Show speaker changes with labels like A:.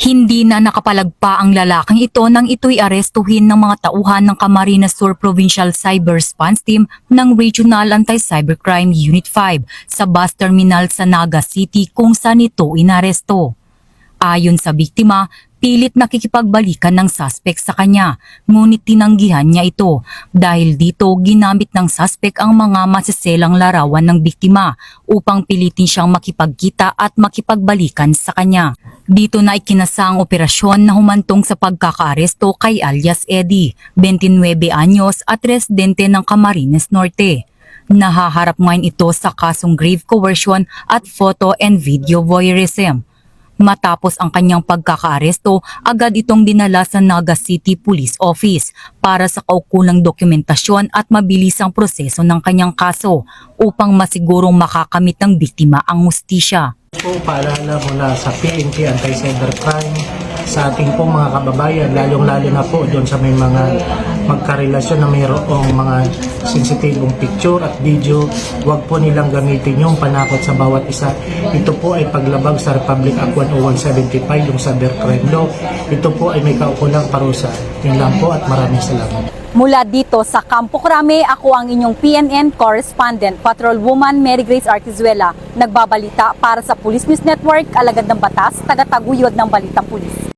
A: Hindi na nakapalagpa ang lalaking ito nang ito'y arestuhin ng mga tauhan ng Camarines Sur Provincial Cyber Response Team ng Regional Anti-Cybercrime Unit 5 sa bus terminal sa Naga City kung saan ito inaresto. Ayon sa biktima, pilit nakikipagbalikan ng suspect sa kanya, ngunit tinanggihan niya ito. Dahil dito, ginamit ng suspect ang mga masiselang larawan ng biktima upang pilitin siyang makipagkita at makipagbalikan sa kanya. Dito na ikinasa ang operasyon na humantong sa pagkakaaresto kay alias Eddie, 29 anyos at residente ng Camarines Norte. Nahaharap ngayon ito sa kasong grave coercion at photo and video voyeurism. Matapos ang kanyang pagkakaaresto, agad itong dinala sa Naga City Police Office para sa kaukulang dokumentasyon at mabilisang proseso ng kanyang kaso upang masigurong makakamit ng biktima ang hustisya.
B: Po, paalala mula sa PNP Anti-Cybercrime sa ating pong mga kababayan, lalong-lalo na po doon sa may mga magkarelasyon na mayroong mga sensitibong picture at video, huwag po nilang gamitin yung panakot sa bawat isa. Ito po ay paglabag sa Republic Act 10175, yung cybercrime law. Ito po ay may kaukulang parusa. Yun lang po at maraming salamat.
C: Mula dito sa Campo Crame, ako ang inyong PNN correspondent, Patrolwoman Mary Grace Artizuela, nagbabalita para sa Police News Network, alagad ng batas, tagataguyod ng Balitang Pulis.